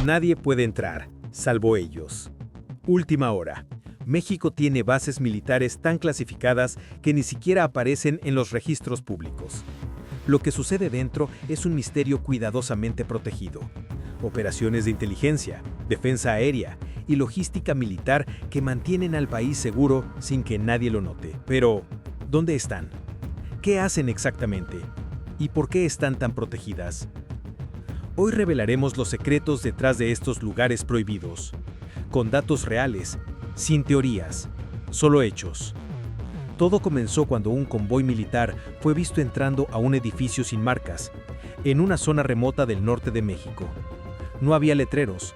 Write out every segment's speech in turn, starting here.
Nadie puede entrar, salvo ellos. Última hora. México tiene bases militares tan clasificadas que ni siquiera aparecen en los registros públicos. Lo que sucede dentro es un misterio cuidadosamente protegido. Operaciones de inteligencia, defensa aérea y logística militar que mantienen al país seguro sin que nadie lo note. Pero, ¿dónde están? ¿Qué hacen exactamente? ¿Y por qué están tan protegidas? Hoy revelaremos los secretos detrás de estos lugares prohibidos, con datos reales, sin teorías, solo hechos. Todo comenzó cuando un convoy militar fue visto entrando a un edificio sin marcas, en una zona remota del norte de México. No había letreros,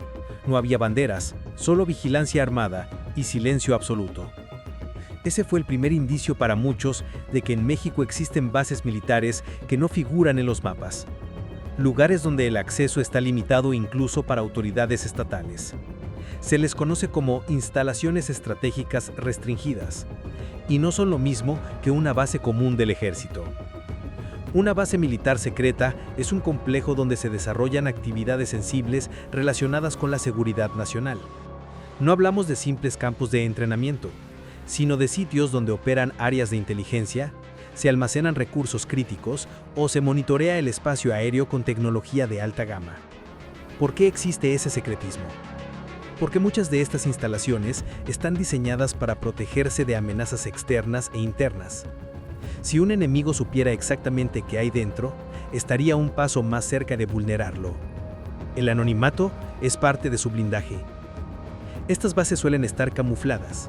no había banderas, solo vigilancia armada y silencio absoluto. Ese fue el primer indicio para muchos de que en México existen bases militares que no figuran en los mapas. Lugares donde el acceso está limitado incluso para autoridades estatales. Se les conoce como instalaciones estratégicas restringidas, y no son lo mismo que una base común del ejército. Una base militar secreta es un complejo donde se desarrollan actividades sensibles relacionadas con la seguridad nacional. No hablamos de simples campos de entrenamiento, sino de sitios donde operan áreas de inteligencia, se almacenan recursos críticos o se monitorea el espacio aéreo con tecnología de alta gama. ¿Por qué existe ese secretismo? Porque muchas de estas instalaciones están diseñadas para protegerse de amenazas externas e internas. Si un enemigo supiera exactamente qué hay dentro, estaría un paso más cerca de vulnerarlo. El anonimato es parte de su blindaje. Estas bases suelen estar camufladas.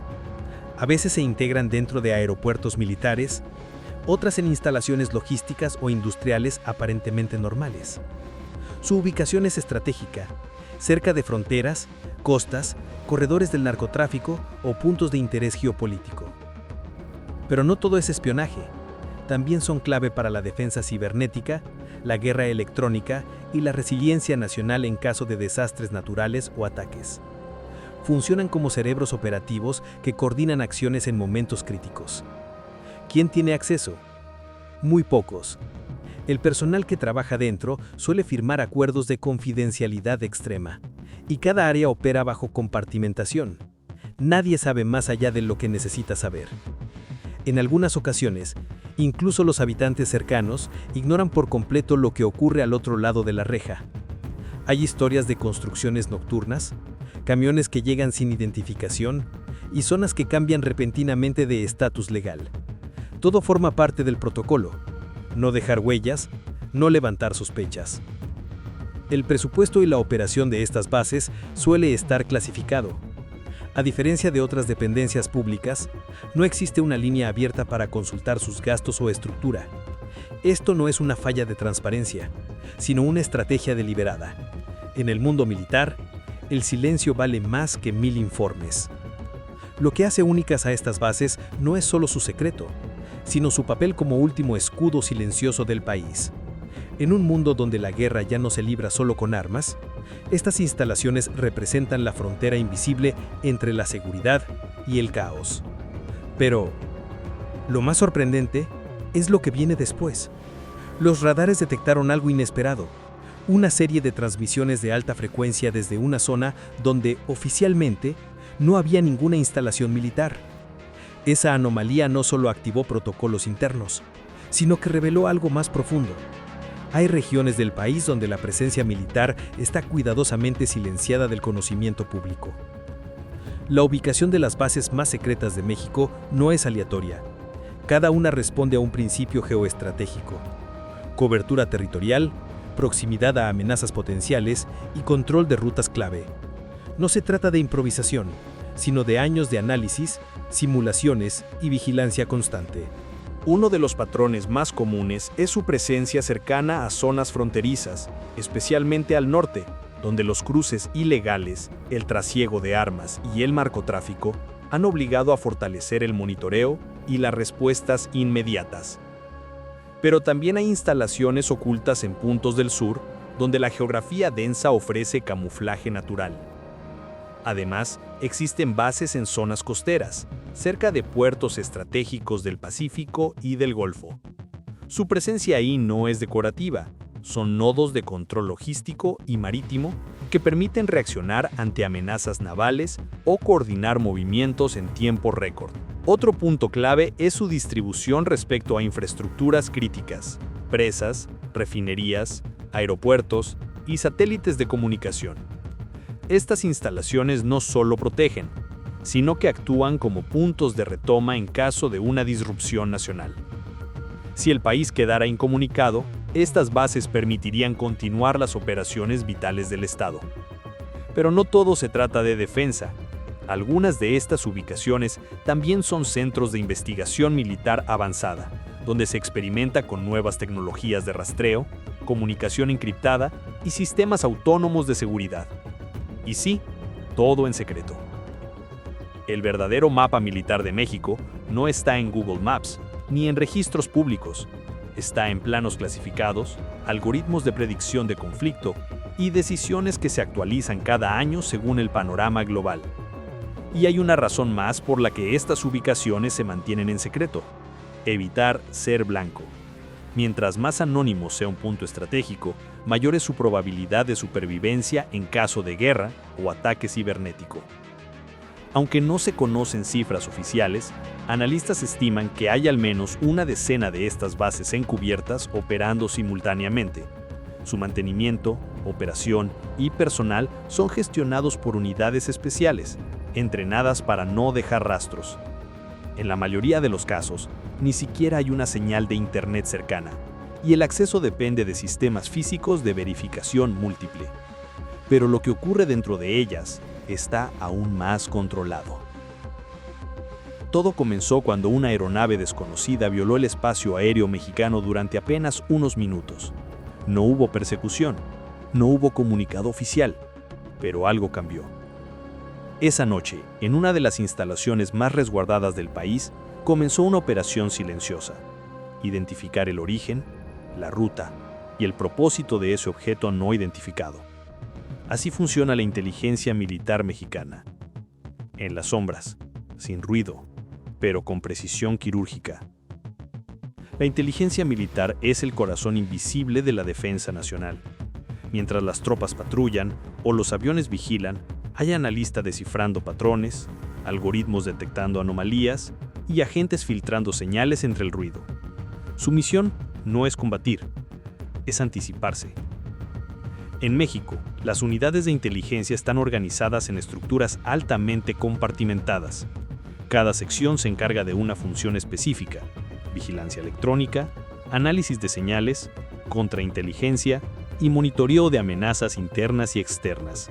A veces se integran dentro de aeropuertos militares, otras en instalaciones logísticas o industriales aparentemente normales. Su ubicación es estratégica, cerca de fronteras, costas, corredores del narcotráfico o puntos de interés geopolítico. Pero no todo es espionaje. También son clave para la defensa cibernética, la guerra electrónica y la resiliencia nacional en caso de desastres naturales o ataques. Funcionan como cerebros operativos que coordinan acciones en momentos críticos. ¿Quién tiene acceso? Muy pocos. El personal que trabaja dentro suele firmar acuerdos de confidencialidad extrema, y cada área opera bajo compartimentación. Nadie sabe más allá de lo que necesita saber. En algunas ocasiones, incluso los habitantes cercanos ignoran por completo lo que ocurre al otro lado de la reja. Hay historias de construcciones nocturnas, camiones que llegan sin identificación y zonas que cambian repentinamente de estatus legal. Todo forma parte del protocolo: no dejar huellas, no levantar sospechas. El presupuesto y la operación de estas bases suele estar clasificado. A diferencia de otras dependencias públicas, no existe una línea abierta para consultar sus gastos o estructura. Esto no es una falla de transparencia, sino una estrategia deliberada. En el mundo militar, el silencio vale más que 1000 informes. Lo que hace únicas a estas bases no es solo su secreto, sino su papel como último escudo silencioso del país. En un mundo donde la guerra ya no se libra solo con armas, estas instalaciones representan la frontera invisible entre la seguridad y el caos. Pero lo más sorprendente es lo que viene después. Los radares detectaron algo inesperado: una serie de transmisiones de alta frecuencia desde una zona donde, oficialmente, no había ninguna instalación militar. Esa anomalía no solo activó protocolos internos, sino que reveló algo más profundo. Hay regiones del país donde la presencia militar está cuidadosamente silenciada del conocimiento público. La ubicación de las bases más secretas de México no es aleatoria. Cada una responde a un principio geoestratégico: cobertura territorial, proximidad a amenazas potenciales y control de rutas clave. No se trata de improvisación, sino de años de análisis, simulaciones y vigilancia constante. Uno de los patrones más comunes es su presencia cercana a zonas fronterizas, especialmente al norte, donde los cruces ilegales, el trasiego de armas y el narcotráfico han obligado a fortalecer el monitoreo y las respuestas inmediatas. Pero también hay instalaciones ocultas en puntos del sur, donde la geografía densa ofrece camuflaje natural. Además, existen bases en zonas costeras, cerca de puertos estratégicos del Pacífico y del Golfo. Su presencia ahí no es decorativa, son nodos de control logístico y marítimo que permiten reaccionar ante amenazas navales o coordinar movimientos en tiempo récord. Otro punto clave es su distribución respecto a infraestructuras críticas, presas, refinerías, aeropuertos y satélites de comunicación. Estas instalaciones no solo protegen, sino que actúan como puntos de retoma en caso de una disrupción nacional. Si el país quedara incomunicado, estas bases permitirían continuar las operaciones vitales del Estado. Pero no todo se trata de defensa. Algunas de estas ubicaciones también son centros de investigación militar avanzada, donde se experimenta con nuevas tecnologías de rastreo, comunicación encriptada y sistemas autónomos de seguridad. Y sí, todo en secreto. El verdadero mapa militar de México no está en Google Maps, ni en registros públicos. Está en planos clasificados, algoritmos de predicción de conflicto y decisiones que se actualizan cada año según el panorama global. Y hay una razón más por la que estas ubicaciones se mantienen en secreto: evitar ser blanco. Mientras más anónimo sea un punto estratégico, mayor es su probabilidad de supervivencia en caso de guerra o ataque cibernético. Aunque no se conocen cifras oficiales, analistas estiman que hay al menos una decena de estas bases encubiertas operando simultáneamente. Su mantenimiento, operación y personal son gestionados por unidades especiales, entrenadas para no dejar rastros. En la mayoría de los casos, ni siquiera hay una señal de Internet cercana, y el acceso depende de sistemas físicos de verificación múltiple. Pero lo que ocurre dentro de ellas está aún más controlado. Todo comenzó cuando una aeronave desconocida violó el espacio aéreo mexicano durante apenas unos minutos. No hubo persecución, no hubo comunicado oficial, pero algo cambió. Esa noche, en una de las instalaciones más resguardadas del país, comenzó una operación silenciosa: identificar el origen, la ruta y el propósito de ese objeto no identificado. Así funciona la inteligencia militar mexicana. En las sombras, sin ruido, pero con precisión quirúrgica. La inteligencia militar es el corazón invisible de la defensa nacional. Mientras las tropas patrullan o los aviones vigilan, hay analistas descifrando patrones, algoritmos detectando anomalías y agentes filtrando señales entre el ruido. Su misión no es combatir, es anticiparse. En México, las unidades de inteligencia están organizadas en estructuras altamente compartimentadas. Cada sección se encarga de una función específica: vigilancia electrónica, análisis de señales, contrainteligencia y monitoreo de amenazas internas y externas.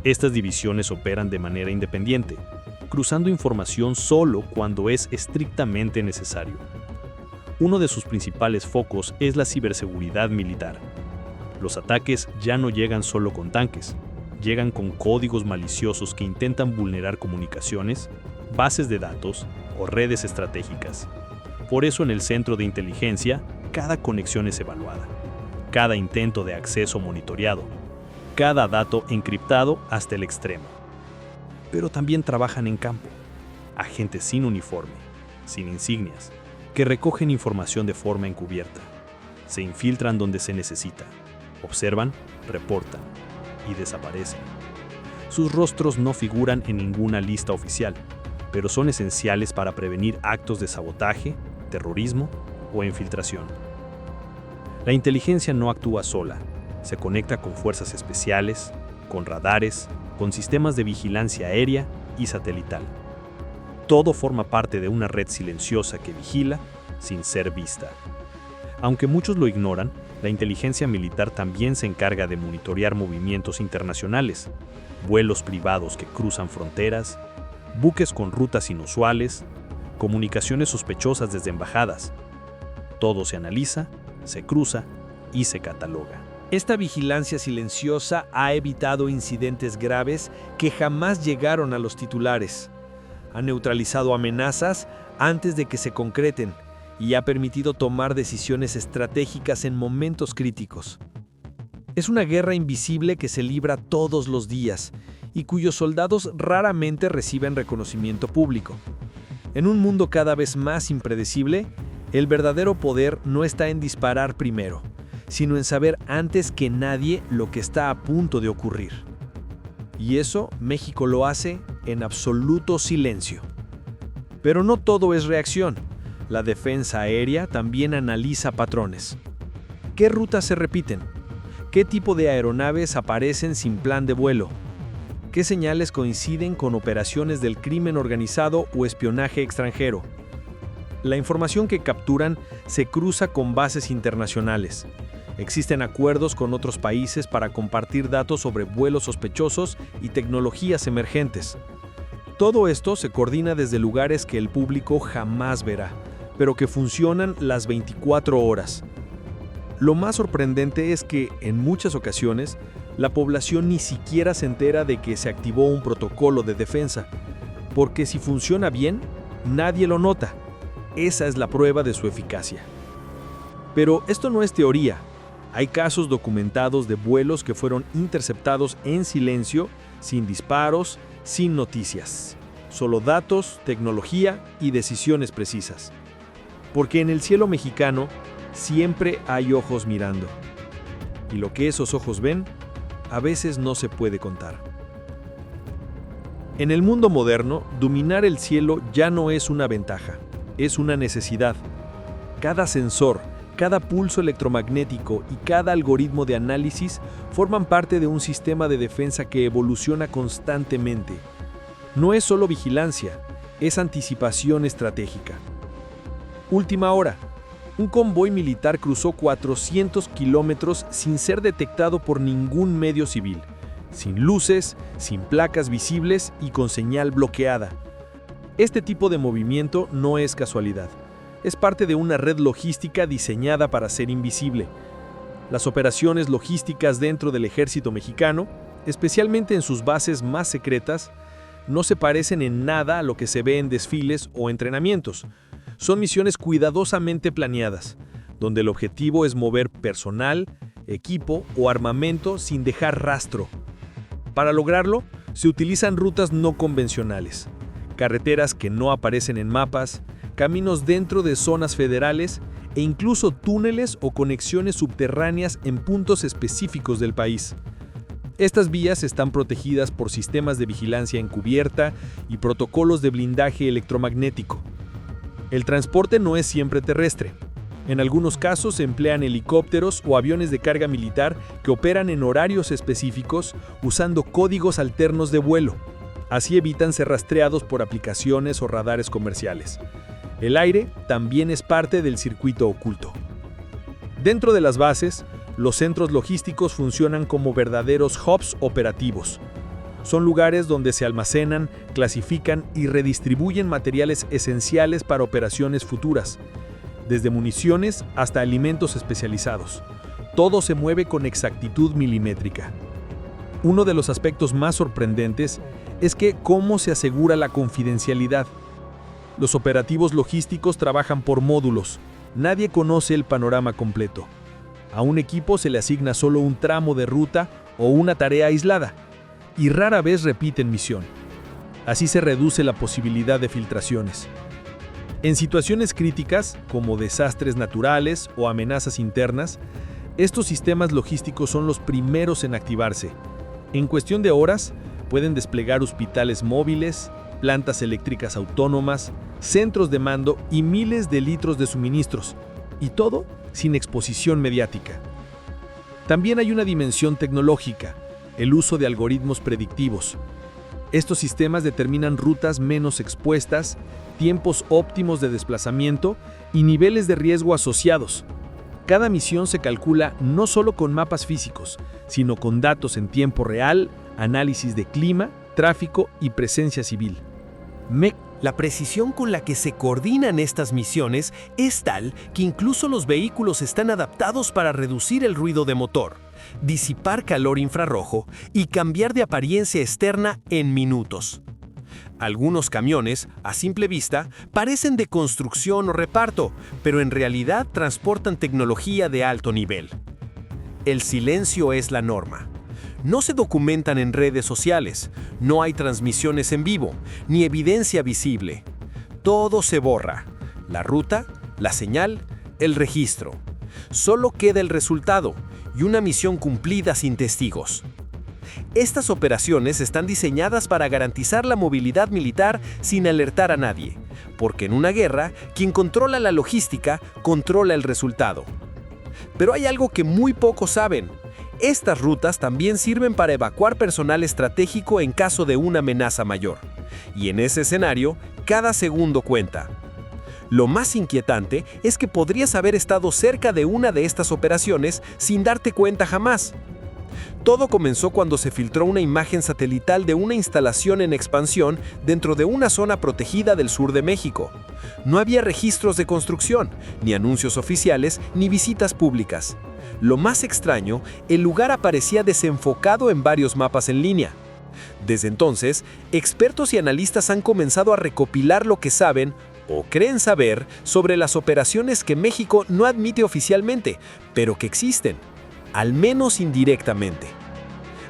Estas divisiones operan de manera independiente, cruzando información solo cuando es estrictamente necesario. Uno de sus principales focos es la ciberseguridad militar. Los ataques ya no llegan solo con tanques, llegan con códigos maliciosos que intentan vulnerar comunicaciones, bases de datos o redes estratégicas. Por eso en el centro de inteligencia, cada conexión es evaluada, cada intento de acceso monitoreado, cada dato encriptado hasta el extremo. Pero también trabajan en campo, agentes sin uniforme, sin insignias, que recogen información de forma encubierta, se infiltran donde se necesita, observan, reportan y desaparecen. Sus rostros no figuran en ninguna lista oficial, pero son esenciales para prevenir actos de sabotaje, terrorismo o infiltración. La inteligencia no actúa sola, se conecta con fuerzas especiales, con radares, con sistemas de vigilancia aérea y satelital. Todo forma parte de una red silenciosa que vigila sin ser vista. Aunque muchos lo ignoran, la inteligencia militar también se encarga de monitorear movimientos internacionales, vuelos privados que cruzan fronteras, buques con rutas inusuales, comunicaciones sospechosas desde embajadas. Todo se analiza, se cruza y se cataloga. Esta vigilancia silenciosa ha evitado incidentes graves que jamás llegaron a los titulares. Ha neutralizado amenazas antes de que se concreten y ha permitido tomar decisiones estratégicas en momentos críticos. Es una guerra invisible que se libra todos los días y cuyos soldados raramente reciben reconocimiento público. En un mundo cada vez más impredecible, el verdadero poder no está en disparar primero, sino en saber antes que nadie lo que está a punto de ocurrir. Y eso México lo hace en absoluto silencio. Pero no todo es reacción. La defensa aérea también analiza patrones. ¿Qué rutas se repiten? ¿Qué tipo de aeronaves aparecen sin plan de vuelo? ¿Qué señales coinciden con operaciones del crimen organizado o espionaje extranjero? La información que capturan se cruza con bases internacionales. Existen acuerdos con otros países para compartir datos sobre vuelos sospechosos y tecnologías emergentes. Todo esto se coordina desde lugares que el público jamás verá, pero que funcionan las 24 horas. Lo más sorprendente es que, en muchas ocasiones, la población ni siquiera se entera de que se activó un protocolo de defensa, porque si funciona bien, nadie lo nota. Esa es la prueba de su eficacia. Pero esto no es teoría. Hay casos documentados de vuelos que fueron interceptados en silencio, sin disparos, sin noticias. Solo datos, tecnología y decisiones precisas. Porque en el cielo mexicano siempre hay ojos mirando. Y lo que esos ojos ven, a veces no se puede contar. En el mundo moderno, dominar el cielo ya no es una ventaja, es una necesidad. Cada sensor, cada pulso electromagnético y cada algoritmo de análisis forman parte de un sistema de defensa que evoluciona constantemente. No es solo vigilancia, es anticipación estratégica. Última hora. Un convoy militar cruzó 400 kilómetros sin ser detectado por ningún medio civil, sin luces, sin placas visibles y con señal bloqueada. Este tipo de movimiento no es casualidad. Es parte de una red logística diseñada para ser invisible. Las operaciones logísticas dentro del ejército mexicano, especialmente en sus bases más secretas, no se parecen en nada a lo que se ve en desfiles o entrenamientos. Son misiones cuidadosamente planeadas, donde el objetivo es mover personal, equipo o armamento sin dejar rastro. Para lograrlo, se utilizan rutas no convencionales, carreteras que no aparecen en mapas, caminos dentro de zonas federales e incluso túneles o conexiones subterráneas en puntos específicos del país. Estas vías están protegidas por sistemas de vigilancia encubierta y protocolos de blindaje electromagnético. El transporte no es siempre terrestre. En algunos casos se emplean helicópteros o aviones de carga militar que operan en horarios específicos usando códigos alternos de vuelo. Así evitan ser rastreados por aplicaciones o radares comerciales. El aire también es parte del circuito oculto. Dentro de las bases, los centros logísticos funcionan como verdaderos hubs operativos. Son lugares donde se almacenan, clasifican y redistribuyen materiales esenciales para operaciones futuras, desde municiones hasta alimentos especializados. Todo se mueve con exactitud milimétrica. Uno de los aspectos más sorprendentes es cómo se asegura la confidencialidad. Los operativos logísticos trabajan por módulos. Nadie conoce el panorama completo. A un equipo se le asigna solo un tramo de ruta o una tarea aislada, y rara vez repiten misión. Así se reduce la posibilidad de filtraciones. En situaciones críticas, como desastres naturales o amenazas internas, estos sistemas logísticos son los primeros en activarse. En cuestión de horas, pueden desplegar hospitales móviles, plantas eléctricas autónomas, centros de mando y miles de litros de suministros, y todo sin exposición mediática. También hay una dimensión tecnológica, el uso de algoritmos predictivos. Estos sistemas determinan rutas menos expuestas, tiempos óptimos de desplazamiento y niveles de riesgo asociados. Cada misión se calcula no solo con mapas físicos, sino con datos en tiempo real, análisis de clima, tráfico y presencia civil. La precisión con la que se coordinan estas misiones es tal que incluso los vehículos están adaptados para reducir el ruido de motor, disipar calor infrarrojo y cambiar de apariencia externa en minutos. Algunos camiones, a simple vista, parecen de construcción o reparto, pero en realidad transportan tecnología de alto nivel. El silencio es la norma. No se documentan en redes sociales, no hay transmisiones en vivo, ni evidencia visible. Todo se borra: la ruta, la señal, el registro. Solo queda el resultado y una misión cumplida sin testigos. Estas operaciones están diseñadas para garantizar la movilidad militar sin alertar a nadie, porque en una guerra, quien controla la logística, controla el resultado. Pero hay algo que muy pocos saben. Estas rutas también sirven para evacuar personal estratégico en caso de una amenaza mayor. Y en ese escenario, cada segundo cuenta. Lo más inquietante es que podrías haber estado cerca de una de estas operaciones sin darte cuenta jamás. Todo comenzó cuando se filtró una imagen satelital de una instalación en expansión dentro de una zona protegida del sur de México. No había registros de construcción, ni anuncios oficiales, ni visitas públicas. Lo más extraño, el lugar aparecía desenfocado en varios mapas en línea. Desde entonces, expertos y analistas han comenzado a recopilar lo que saben o creen saber sobre las operaciones que México no admite oficialmente, pero que existen, al menos indirectamente.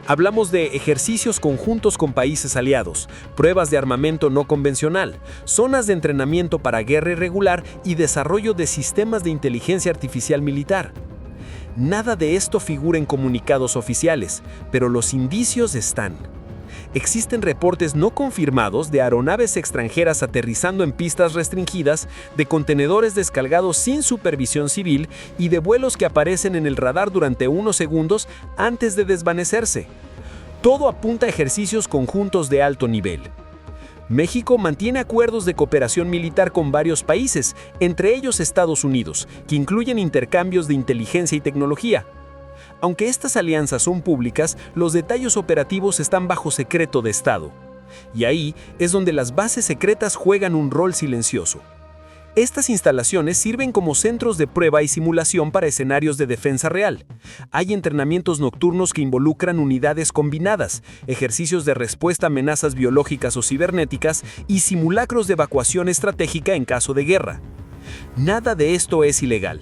Hablamos de ejercicios conjuntos con países aliados, pruebas de armamento no convencional, zonas de entrenamiento para guerra irregular y desarrollo de sistemas de inteligencia artificial militar. Nada de esto figura en comunicados oficiales, pero los indicios están. Existen reportes no confirmados de aeronaves extranjeras aterrizando en pistas restringidas, de contenedores descargados sin supervisión civil y de vuelos que aparecen en el radar durante unos segundos antes de desvanecerse. Todo apunta a ejercicios conjuntos de alto nivel. México mantiene acuerdos de cooperación militar con varios países, entre ellos Estados Unidos, que incluyen intercambios de inteligencia y tecnología. Aunque estas alianzas son públicas, los detalles operativos están bajo secreto de Estado. Y ahí es donde las bases secretas juegan un rol silencioso. Estas instalaciones sirven como centros de prueba y simulación para escenarios de defensa real. Hay entrenamientos nocturnos que involucran unidades combinadas, ejercicios de respuesta a amenazas biológicas o cibernéticas y simulacros de evacuación estratégica en caso de guerra. Nada de esto es ilegal.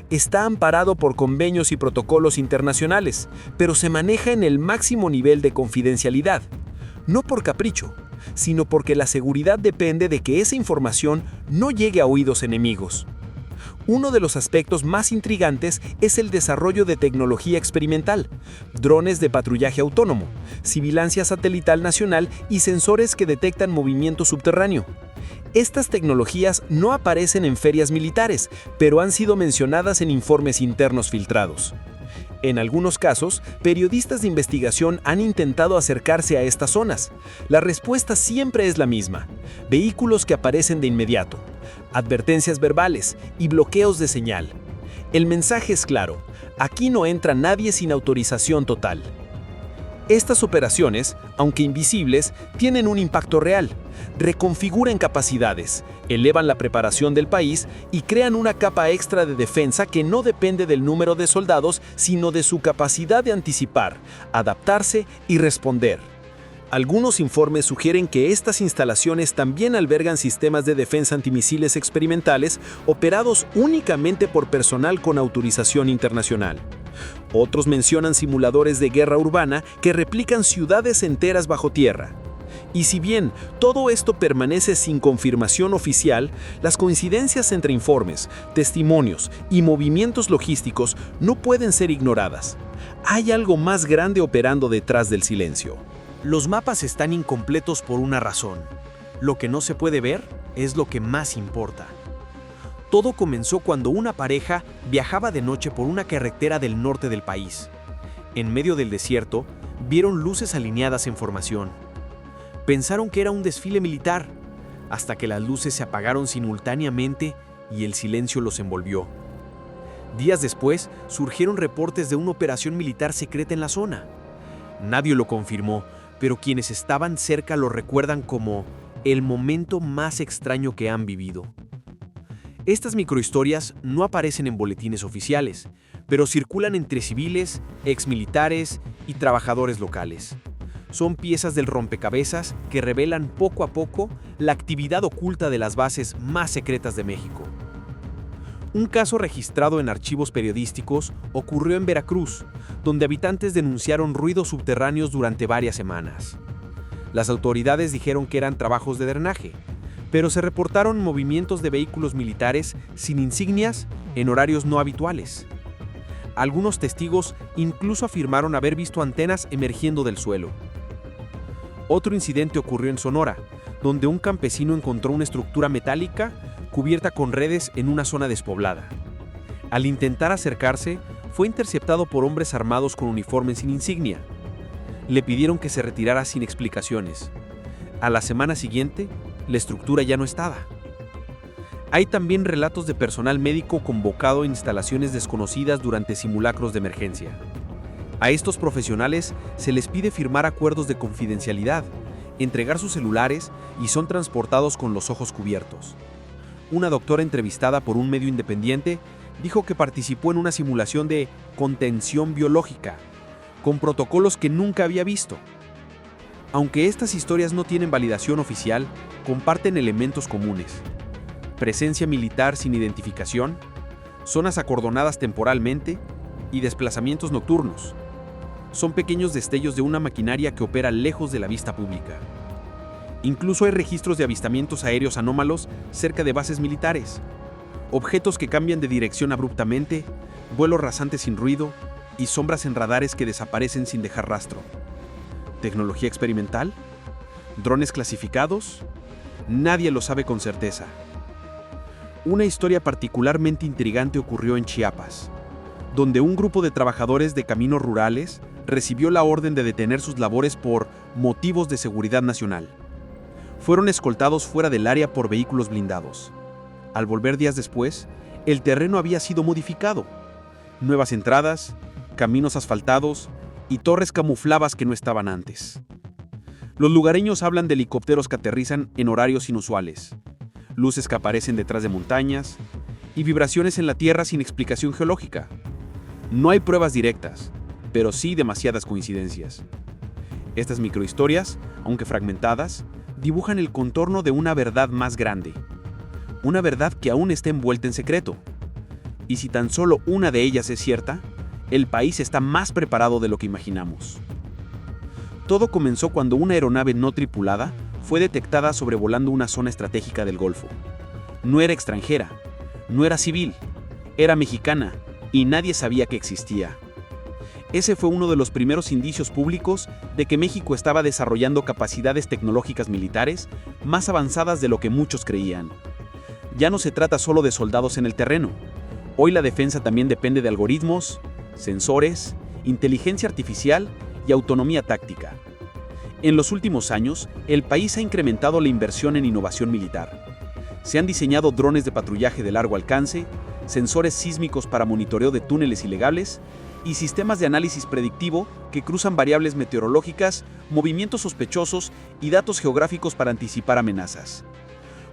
Está amparado por convenios y protocolos internacionales, pero se maneja en el máximo nivel de confidencialidad. No por capricho, sino porque la seguridad depende de que esa información no llegue a oídos enemigos. Uno de los aspectos más intrigantes es el desarrollo de tecnología experimental, drones de patrullaje autónomo, vigilancia satelital nacional y sensores que detectan movimiento subterráneo. Estas tecnologías no aparecen en ferias militares, pero han sido mencionadas en informes internos filtrados. En algunos casos, periodistas de investigación han intentado acercarse a estas zonas. La respuesta siempre es la misma: vehículos que aparecen de inmediato, advertencias verbales y bloqueos de señal. El mensaje es claro: aquí no entra nadie sin autorización total. Estas operaciones, aunque invisibles, tienen un impacto real. Reconfiguran capacidades, elevan la preparación del país y crean una capa extra de defensa que no depende del número de soldados, sino de su capacidad de anticipar, adaptarse y responder. Algunos informes sugieren que estas instalaciones también albergan sistemas de defensa antimisiles experimentales operados únicamente por personal con autorización internacional. Otros mencionan simuladores de guerra urbana que replican ciudades enteras bajo tierra. Y si bien todo esto permanece sin confirmación oficial, las coincidencias entre informes, testimonios y movimientos logísticos no pueden ser ignoradas. Hay algo más grande operando detrás del silencio. Los mapas están incompletos por una razón. Lo que no se puede ver es lo que más importa. Todo comenzó cuando una pareja viajaba de noche por una carretera del norte del país. En medio del desierto, vieron luces alineadas en formación. Pensaron que era un desfile militar, hasta que las luces se apagaron simultáneamente y el silencio los envolvió. Días después, surgieron reportes de una operación militar secreta en la zona. Nadie lo confirmó, pero quienes estaban cerca lo recuerdan como el momento más extraño que han vivido. Estas microhistorias no aparecen en boletines oficiales, pero circulan entre civiles, exmilitares y trabajadores locales. Son piezas del rompecabezas que revelan poco a poco la actividad oculta de las bases más secretas de México. Un caso registrado en archivos periodísticos ocurrió en Veracruz, donde habitantes denunciaron ruidos subterráneos durante varias semanas. Las autoridades dijeron que eran trabajos de drenaje, pero se reportaron movimientos de vehículos militares sin insignias en horarios no habituales. Algunos testigos incluso afirmaron haber visto antenas emergiendo del suelo. Otro incidente ocurrió en Sonora, donde un campesino encontró una estructura metálica cubierta con redes en una zona despoblada. Al intentar acercarse, fue interceptado por hombres armados con uniformes sin insignia. Le pidieron que se retirara sin explicaciones. A la semana siguiente, la estructura ya no estaba. Hay también relatos de personal médico convocado en instalaciones desconocidas durante simulacros de emergencia. A estos profesionales se les pide firmar acuerdos de confidencialidad, entregar sus celulares y son transportados con los ojos cubiertos. Una doctora entrevistada por un medio independiente dijo que participó en una simulación de contención biológica, con protocolos que nunca había visto. Aunque estas historias no tienen validación oficial, comparten elementos comunes: presencia militar sin identificación, zonas acordonadas temporalmente y desplazamientos nocturnos. Son pequeños destellos de una maquinaria que opera lejos de la vista pública. Incluso hay registros de avistamientos aéreos anómalos cerca de bases militares, objetos que cambian de dirección abruptamente, vuelos rasantes sin ruido y sombras en radares que desaparecen sin dejar rastro. ¿Tecnología experimental? ¿Drones clasificados? Nadie lo sabe con certeza. Una historia particularmente intrigante ocurrió en Chiapas, donde un grupo de trabajadores de caminos rurales recibió la orden de detener sus labores por motivos de seguridad nacional. Fueron escoltados fuera del área por vehículos blindados. Al volver días después, el terreno había sido modificado. Nuevas entradas, caminos asfaltados y torres camufladas que no estaban antes. Los lugareños hablan de helicópteros que aterrizan en horarios inusuales, luces que aparecen detrás de montañas y vibraciones en la tierra sin explicación geológica. No hay pruebas directas, pero sí demasiadas coincidencias. Estas microhistorias, aunque fragmentadas, dibujan el contorno de una verdad más grande. Una verdad que aún está envuelta en secreto. Y si tan solo una de ellas es cierta, el país está más preparado de lo que imaginamos. Todo comenzó cuando una aeronave no tripulada fue detectada sobrevolando una zona estratégica del Golfo. No era extranjera, no era civil, era mexicana y nadie sabía que existía. Ese fue uno de los primeros indicios públicos de que México estaba desarrollando capacidades tecnológicas militares más avanzadas de lo que muchos creían. Ya no se trata solo de soldados en el terreno. Hoy la defensa también depende de algoritmos, sensores, inteligencia artificial y autonomía táctica. En los últimos años, el país ha incrementado la inversión en innovación militar. Se han diseñado drones de patrullaje de largo alcance, sensores sísmicos para monitoreo de túneles ilegales y sistemas de análisis predictivo que cruzan variables meteorológicas, movimientos sospechosos y datos geográficos para anticipar amenazas.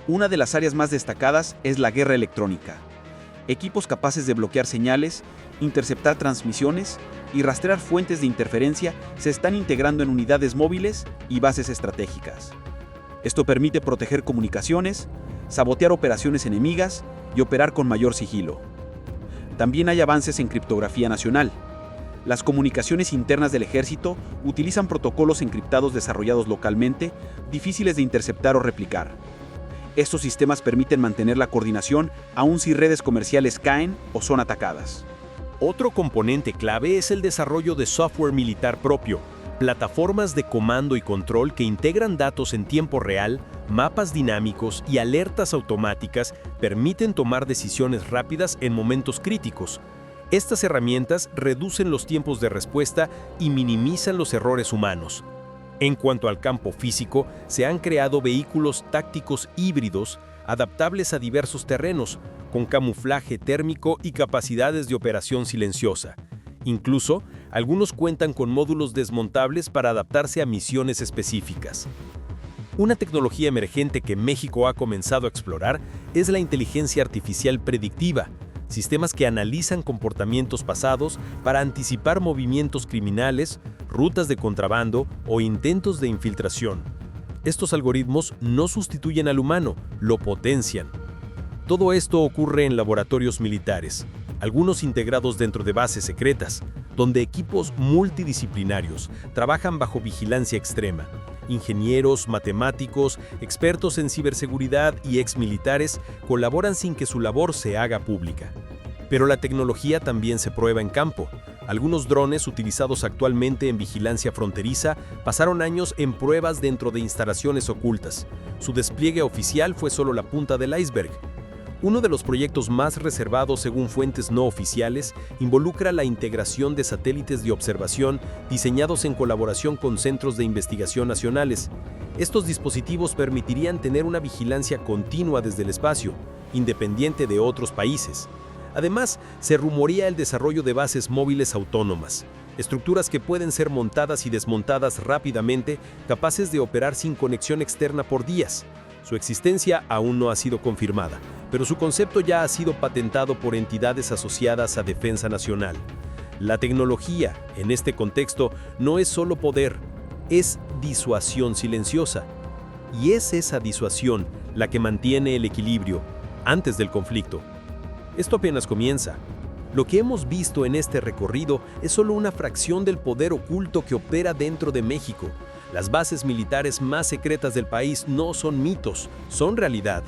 Una de las áreas más destacadas es la guerra electrónica. Equipos capaces de bloquear señales, interceptar transmisiones y rastrear fuentes de interferencia se están integrando en unidades móviles y bases estratégicas. Esto permite proteger comunicaciones, sabotear operaciones enemigas y operar con mayor sigilo. También hay avances en criptografía nacional. Las comunicaciones internas del ejército utilizan protocolos encriptados desarrollados localmente, difíciles de interceptar o replicar. Estos sistemas permiten mantener la coordinación aun si redes comerciales caen o son atacadas. Otro componente clave es el desarrollo de software militar propio, plataformas de comando y control que integran datos en tiempo real, mapas dinámicos y alertas automáticas permiten tomar decisiones rápidas en momentos críticos. Estas herramientas reducen los tiempos de respuesta y minimizan los errores humanos. En cuanto al campo físico, se han creado vehículos tácticos híbridos adaptables a diversos terrenos, con camuflaje térmico y capacidades de operación silenciosa. Incluso, algunos cuentan con módulos desmontables para adaptarse a misiones específicas. Una tecnología emergente que México ha comenzado a explorar es la inteligencia artificial predictiva, sistemas que analizan comportamientos pasados para anticipar movimientos criminales, rutas de contrabando o intentos de infiltración. Estos algoritmos no sustituyen al humano, lo potencian. Todo esto ocurre en laboratorios militares, algunos integrados dentro de bases secretas, donde equipos multidisciplinarios trabajan bajo vigilancia extrema. Ingenieros, matemáticos, expertos en ciberseguridad y exmilitares colaboran sin que su labor se haga pública. Pero la tecnología también se prueba en campo. Algunos drones utilizados actualmente en vigilancia fronteriza pasaron años en pruebas dentro de instalaciones ocultas. Su despliegue oficial fue solo la punta del iceberg. Uno de los proyectos más reservados según fuentes no oficiales involucra la integración de satélites de observación diseñados en colaboración con centros de investigación nacionales. Estos dispositivos permitirían tener una vigilancia continua desde el espacio, independiente de otros países. Además, se rumorea el desarrollo de bases móviles autónomas, estructuras que pueden ser montadas y desmontadas rápidamente, capaces de operar sin conexión externa por días. Su existencia aún no ha sido confirmada, pero su concepto ya ha sido patentado por entidades asociadas a Defensa Nacional. La tecnología, en este contexto, no es solo poder, es disuasión silenciosa. Y es esa disuasión la que mantiene el equilibrio antes del conflicto. Esto apenas comienza. Lo que hemos visto en este recorrido es solo una fracción del poder oculto que opera dentro de México. Las bases militares más secretas del país no son mitos, son realidad.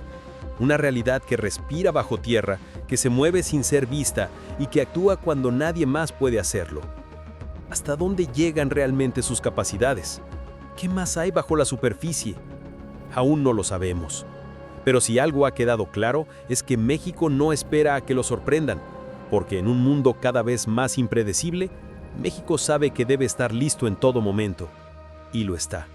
Una realidad que respira bajo tierra, que se mueve sin ser vista y que actúa cuando nadie más puede hacerlo. ¿Hasta dónde llegan realmente sus capacidades? ¿Qué más hay bajo la superficie? Aún no lo sabemos. Pero si algo ha quedado claro es que México no espera a que lo sorprendan, porque en un mundo cada vez más impredecible, México sabe que debe estar listo en todo momento, y lo está.